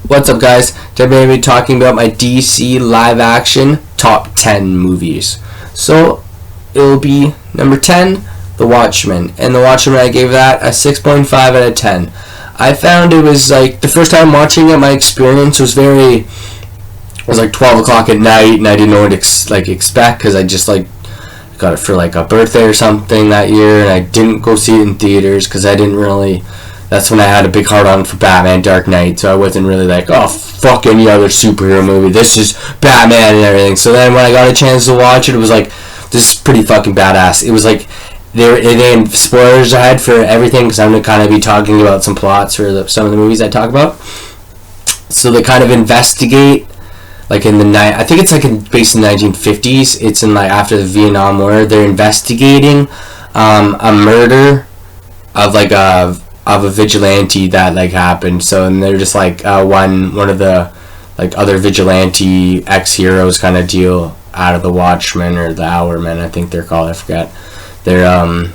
What's up, guys? Today I'm going to be talking about my DC live action top 10 movies. So it'll be number 10, The Watchmen. And The Watchmen, I gave that a 6.5 out of 10. I found it was like the first time watching it, my experience was it was like 12 o'clock at night, and I didn't know what to expect because I just got it for like a birthday or something that year, and I didn't go see it in theaters because I didn't really. That's when I had a big heart on for Batman Dark Knight, so I wasn't really like, oh, fuck any other superhero movie. This is Batman and everything. So then when I got a chance to watch it, it was like, this is pretty fucking badass. It was like, they spoilers ahead for everything, because I'm going to kind of be talking about some plots for some of the movies I talk about. So they kind of investigate, like in the I think it's based in the 1950s. It's in like after the Vietnam War. They're investigating a murder of a vigilante that happened. So, and they're just one of the other vigilante ex-heroes kind of deal out of the Watchmen or the Hourmen, I think they're called. I forget. They're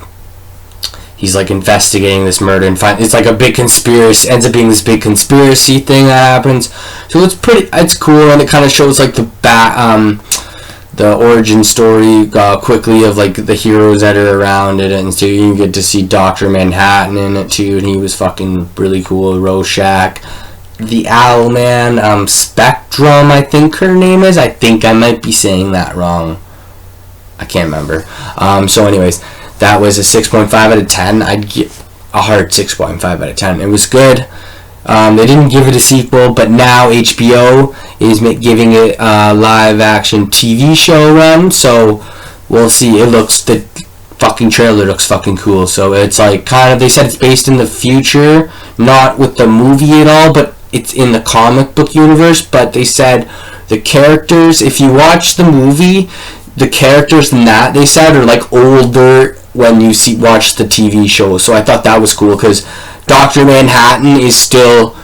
he's investigating this murder and it's like a big conspiracy. Ends up being this big conspiracy thing that happens. So it's cool, and it kind of shows the origin story quickly of the heroes that are around it, and so you get to see Dr. Manhattan in it too, and he was fucking really cool. Rorschach, the Owlman, Spectrum, I think her name is. I think I might be saying that wrong. I can't remember. So anyways, that was a 6.5 out of 10. I'd give a hard 6.5 out of 10. It was good. They didn't give it a sequel, but now HBO is giving it a live-action TV show run, so we'll see. The fucking trailer looks fucking cool, so it's they said it's based in the future, not with the movie at all, but it's in the comic book universe, but they said the characters, if you watch the movie, the characters in that, they said, are older when you watch the TV show, so I thought that was cool, because Dr. Manhattan is still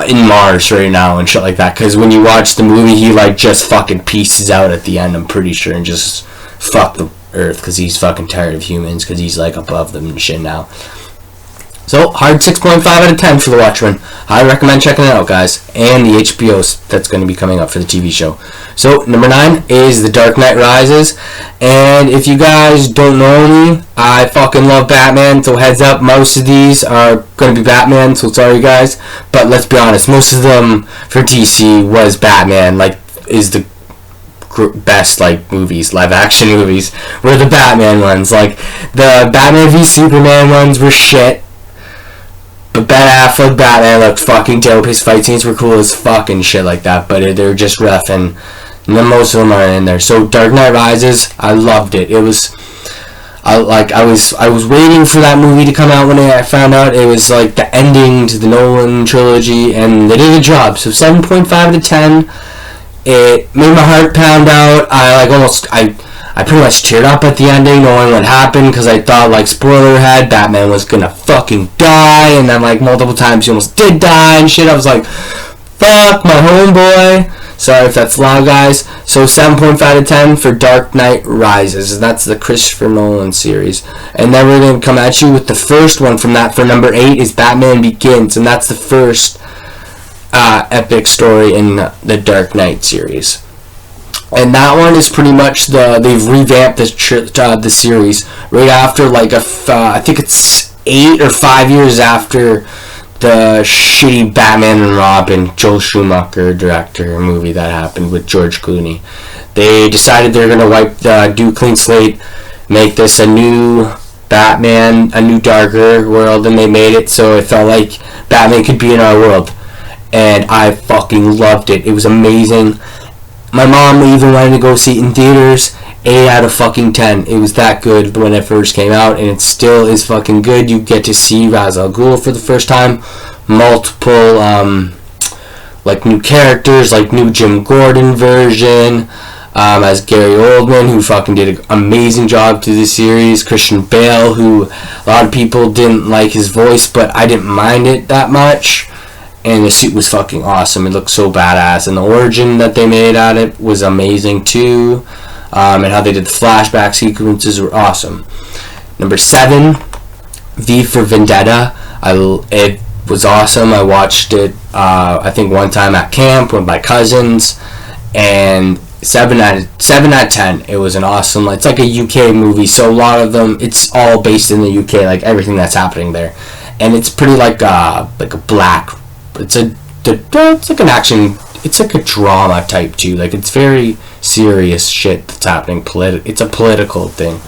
in Mars right now and shit like that, because when you watch the movie, he just fucking pieces out at the end, I'm pretty sure, and just fuck the Earth, because he's fucking tired of humans, because he's above them and shit now. So, hard 6.5 out of 10 for The Watchmen. I recommend checking it out, guys. And the HBO that's going to be coming up for the TV show. So, number 9 is The Dark Knight Rises. And if you guys don't know me, I fucking love Batman. So, heads up, most of these are going to be Batman. So, sorry, guys. But let's be honest, most of them for DC was Batman. Is the best movies, live action movies, were the Batman ones. The Batman v Superman ones were shit. But Ben Affleck Batman looked fucking dope. His fight scenes were cool as fucking shit like that. But they're just rough, and most of them are in there. So Dark Knight Rises, I loved it. It was, I was waiting for that movie to come out when I found out it was the ending to the Nolan trilogy, and they did a job. So 7.5 out of 10. It made my heart pound out. I pretty much teared up at the ending, knowing what happened, because I thought, spoiler ahead, Batman was gonna fucking die, and then, multiple times he almost did die and shit. I was like, fuck my homeboy. Sorry if that's loud, guys. So 7.5 out of 10 for Dark Knight Rises, and that's the Christopher Nolan series. And then we're gonna come at you with the first one from that. For number 8 is Batman Begins, and that's the first epic story in the Dark Knight series. And that one is pretty much they've revamped the series right after I think it's 8 or 5 years after the shitty Batman and Robin, Joel Schumacher director movie that happened with George Clooney. They decided they're gonna do a clean slate, make this a new Batman, a new darker world, and they made it so it felt like Batman could be in our world. And I fucking loved it. It was amazing. My mom even wanted to go see it in theaters. 8 out of fucking 10. It was that good when it first came out, and it still is fucking good. You get to see Ra's al Ghul for the first time. Multiple, new characters, new Jim Gordon version, as Gary Oldman, who fucking did an amazing job through the series. Christian Bale, who a lot of people didn't like his voice, but I didn't mind it that much. And the suit was fucking awesome. It looked so badass. And the origin that they made at it was amazing too. And how they did the flashback sequences were awesome. Number 7, V for Vendetta. was awesome. I watched it, I think one time at camp with my cousins, and 7 out of 10. It was an awesome. It's like a UK movie, so a lot of them, it's all based in the UK, like everything that's happening there, and it's pretty like a black. It's like an action. It's like a drama type too. Like it's very serious shit that's happening. It's a political thing,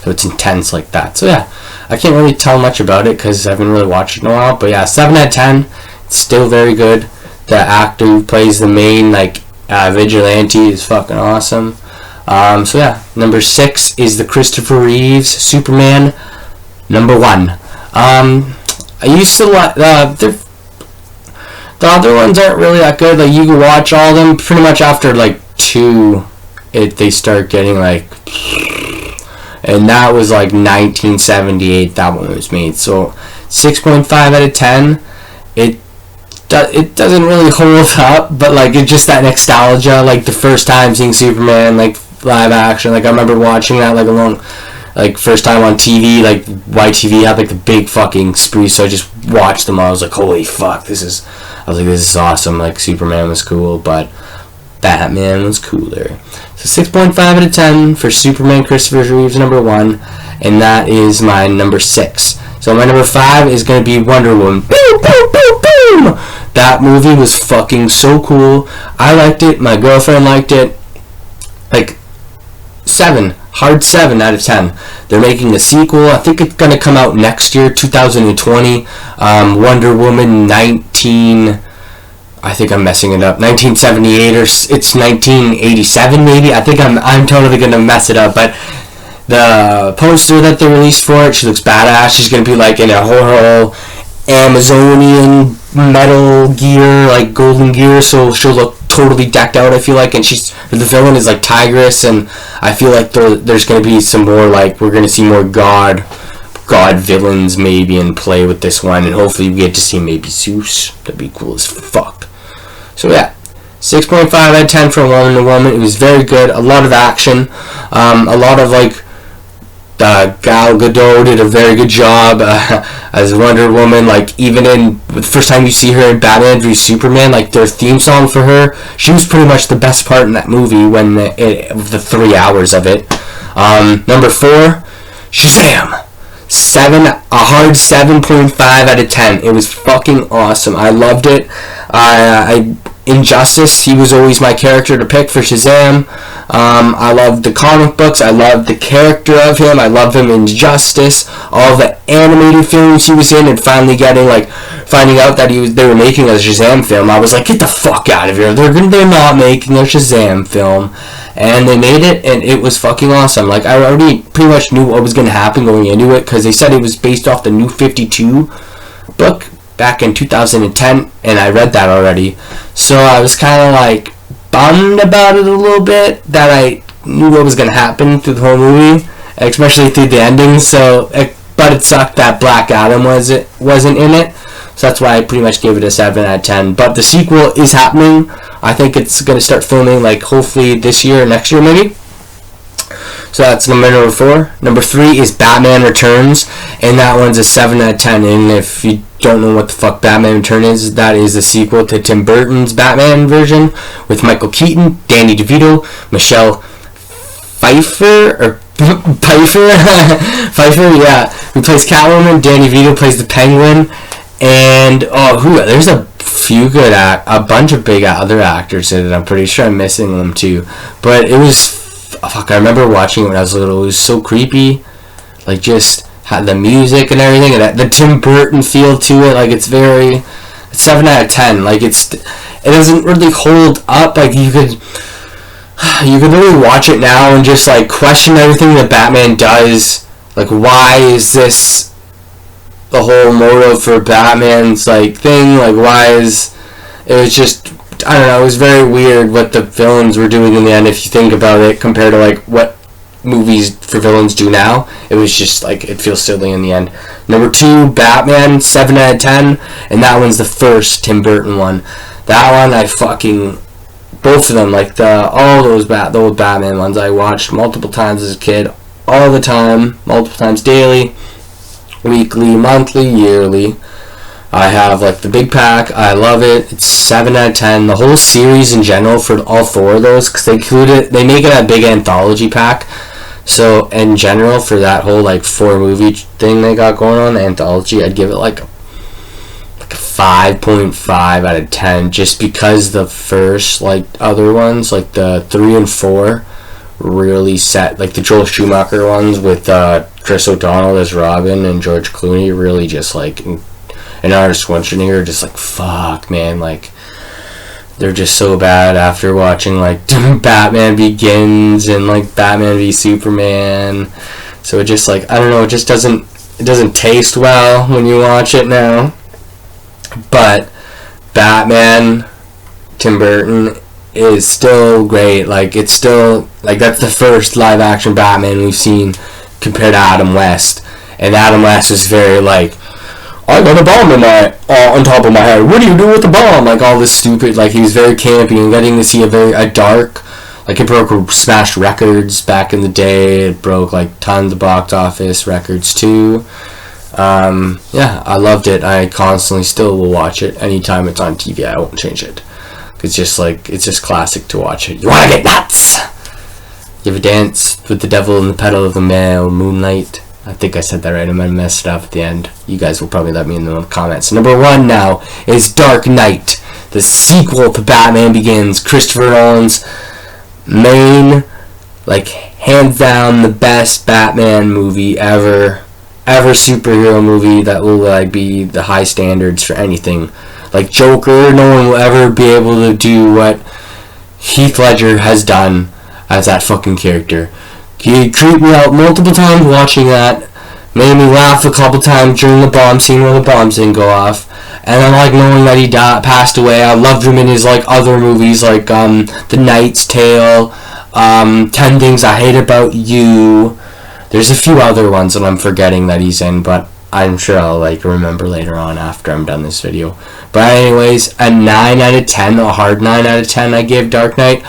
so it's intense like that. So yeah, I can't really tell much about it because I haven't really watched it in a while. But yeah, 7 out of 10. It's still very good. The actor who plays the main vigilante is fucking awesome. So yeah, number 6 is the Christopher Reeves Superman. Number 1. I used to like the other ones aren't really that good. Like you can watch all of them pretty much after like 2. They start getting like, and that was like 1978. That one was made. So 6.5 out of 10. It doesn't really hold up, but like it's just that nostalgia. Like the first time seeing Superman like live action. Like I remember watching that like first time on TV. Like YTV had like the big fucking spruce. So I just watched them all. I was like, holy fuck, this is awesome. Like Superman was cool, but Batman was cooler. So 6.5 out of 10 for Superman Christopher Reeves number 1, and that is my number 6. So my number 5 is going to be Wonder Woman. Boom, boom, boom, boom! That movie was fucking so cool. I liked it. My girlfriend liked it. Like 7 out of 10. They're making a sequel. I think it's going to come out next year, 2020. Wonder Woman I think I'm messing it up. 1978 or it's 1987 maybe. I think I'm totally gonna mess it up. But the poster that they released for it, she looks badass. She's gonna be like in a whole Amazonian metal gear, like golden gear. So she'll look totally decked out. I feel like, and the villain is like Tigress, and I feel like there's gonna be some more like we're gonna see more God villains maybe in play with this one, and hopefully we get to see maybe Zeus. That'd be cool as fuck. So yeah, 6.5 out of 10 for Wonder Woman. It was very good. A lot of action. A lot of like Gal Gadot did a very good job as Wonder Woman. Like even in the first time you see her in Batman v Superman, like their theme song for her, she was pretty much the best part in that movie when the 3 hours of it. Number 4, Shazam. A hard 7.5 out of 10. It was fucking awesome. I loved it. Injustice, he was always my character to pick for Shazam. I loved the comic books. I loved the character of him. I loved him in Injustice. All the animated films he was in, and finally finding out that they were making a Shazam film. I was like, get the fuck out of here. They're not making a Shazam film. And they made it, and it was fucking awesome. Like, I already pretty much knew what was going to happen going into it, because they said it was based off the New 52 book back in 2010, and I read that already. So I was kind of like bummed about it a little bit, that I knew what was going to happen through the whole movie, especially through the ending. But it sucked that Black Adam wasn't in it. So that's why I pretty much gave it a 7 out of 10. But the sequel is happening. I think it's going to start filming like hopefully this year or next year maybe. So that's number 4. Number 3 is Batman Returns, and that one's a 7 out of 10. And if you don't know what the fuck Batman Returns is, that is a sequel to Tim Burton's Batman version with Michael Keaton, Danny DeVito, Michelle Pfeiffer, yeah, who plays Catwoman. Danny DeVito plays the Penguin, and there's a bunch of big other actors in it. I'm pretty sure I'm missing them too, but it was I remember watching it when I was little. It was so creepy, like just had the music and everything, and the Tim Burton feel to it. Like it's 7 out of 10. Like it doesn't really hold up. Like you could really watch it now and just like question everything that Batman does. Like, why is this the whole motive for Batman's like thing? Like, it was just, I don't know, it was very weird what the villains were doing in the end if you think about it compared to like what movies for villains do now. It was just like, it feels silly in the end. Number 2, Batman, 7 out of 10, and that one's the first Tim Burton one. That one both of them, like all those Batman ones I watched multiple times as a kid, multiple times daily, weekly, monthly, yearly. I have like the big pack. I love it. It's 7 out of 10. The whole series in general for all 4 of those, because they make it a big anthology pack. So in general for that whole like 4 movie thing they got going on, the anthology, I'd give it like a 5.5 out of 10, just because the first like other ones, like the 3 and 4, really set, like the Joel Schumacher ones with Chris O'Donnell as Robin and George Clooney, really just like, and Arnold Schwarzenegger, just like, fuck, man, like, they're just so bad after watching like Batman Begins and like Batman v Superman. So it just like, I don't know, it doesn't taste well when you watch it now. But Batman, Tim Burton, is still great. Like, it's still, like, that's the first live action Batman we've seen compared to Adam West. And Adam West was very like, I got a bomb in on top of my head. What do you do with the bomb? Like, all this stupid, like, he was very campy, and getting to see a dark, like, it broke smashed records back in the day. It broke like tons of box office records too. Yeah, I loved it. I constantly still will watch it anytime it's on TV. I won't change it. It's just like, it's just classic to watch it. You wanna get nuts? You ever danced with the devil in the petal of the male moonlight? I think I said that right. I might have messed it up at the end. You guys will probably let me in the comments. Number 1 now is Dark Knight, the sequel to Batman Begins. Christopher Nolan's main, like, hands down the best Batman movie ever superhero movie that will like be the high standards for anything. Like Joker, no one will ever be able to do what Heath Ledger has done as that fucking character. He creeped me out multiple times watching that, made me laugh a couple times during the bomb scene where the bombs didn't go off, and I like knowing that he passed away. I loved him in his like other movies like The Knight's Tale, 10 Things I Hate About You. There's a few other ones that I'm forgetting that he's in, but I'm sure I'll like remember later on after I'm done this video. But anyways, a 9 out of 10, a hard 9 out of 10 I give Dark Knight.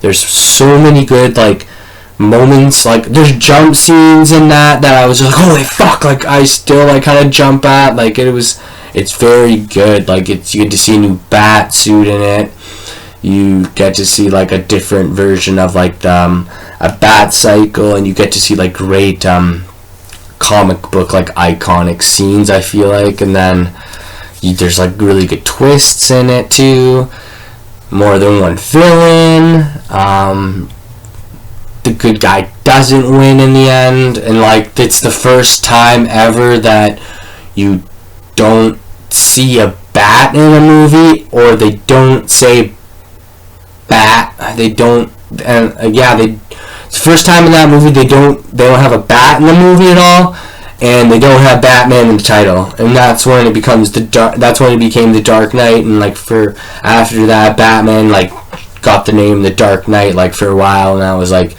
There's so many good like moments, like there's jump scenes in that I was just like, holy fuck, like I still like kind of jump at, like it's very good. Like you get to see a new bat suit in it. You get to see like a different version of like a bat cycle, and you get to see like great comic book like iconic scenes, I feel like, and then there's like really good twists in it too, more than one villain. The good guy doesn't win in the end, and like it's the first time ever that you don't see a bat in a movie, or they don't say bat, they don't, and it's the first time in that movie they don't have a bat in the movie at all, and they don't have Batman in the title, and that's when it becomes that's when it became the Dark Knight. And like for after that, Batman like got the name the Dark Knight like for a while, and that was like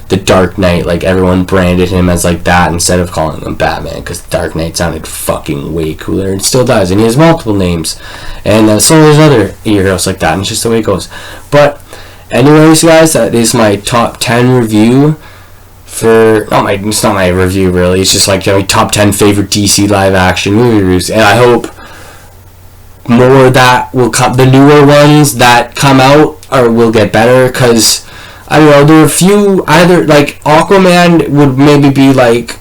the Dark Knight, like everyone branded him as like that instead of calling him Batman, because Dark Knight sounded fucking way cooler, and still does, and he has multiple names, and so there's other heroes like that, and it's just the way it goes. But anyways, guys, that is my top 10 review for, it's not my review really, it's just like my top 10 favorite DC live action movie reviews, and I hope more that will come, the newer ones that come out will get better, because I don't know, there are a few, either like Aquaman would maybe be like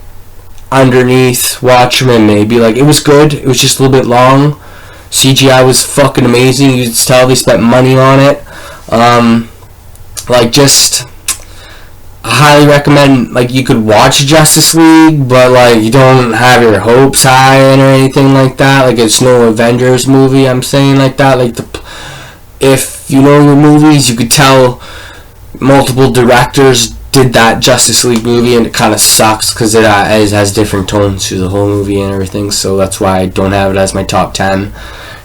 underneath Watchmen, maybe, like it was good, it was just a little bit long, CGI was fucking amazing, you could tell they spent money on it. Like, just I highly recommend, like, you could watch Justice League, but like you don't have your hopes high or anything like that. Like, it's no Avengers movie, I'm saying, like that. Like, if you know your movies, you could tell multiple directors did that Justice League movie, and it kind of sucks because it has different tones to the whole movie and everything, so that's why I don't have it as my top 10.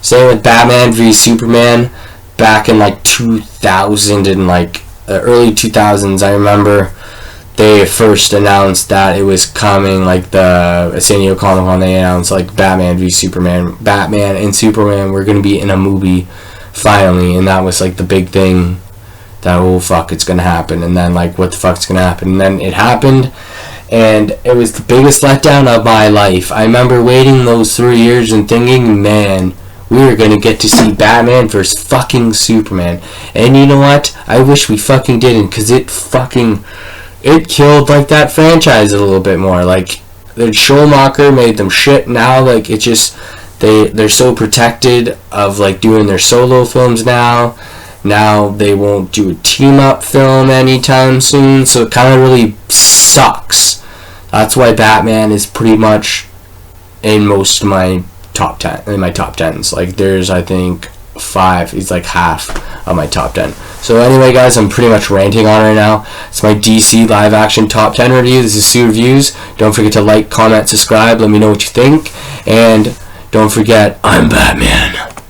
Same with Batman v Superman back in like 2000 and like early 2000s. I remember they first announced that it was coming, like the San Diego Comic-Con, they announced like Batman and Superman were going to be in a movie finally, and that was like the big thing, that oh fuck, it's going to happen, and then like what the fuck's going to happen, and then it happened, and it was the biggest letdown of my life. I remember waiting those 3 years and thinking, man, we were gonna get to see Batman versus fucking Superman. And you know what? I wish we fucking didn't, because it killed, like, that franchise a little bit more. Like, the Schumacher made them shit now. Like, it just, they're so protected of, like, doing their solo films now. Now they won't do a team-up film anytime soon, so it kind of really sucks. That's why Batman is pretty much in most of my top 10s. Like, there's, I think, 5. He's like half of my top 10. So anyway, guys, I'm pretty much ranting on right now. It's my DC live action top 10 review. This is Sue Reviews. Don't forget to like, comment, subscribe. Let me know what you think. And don't forget, I'm Batman.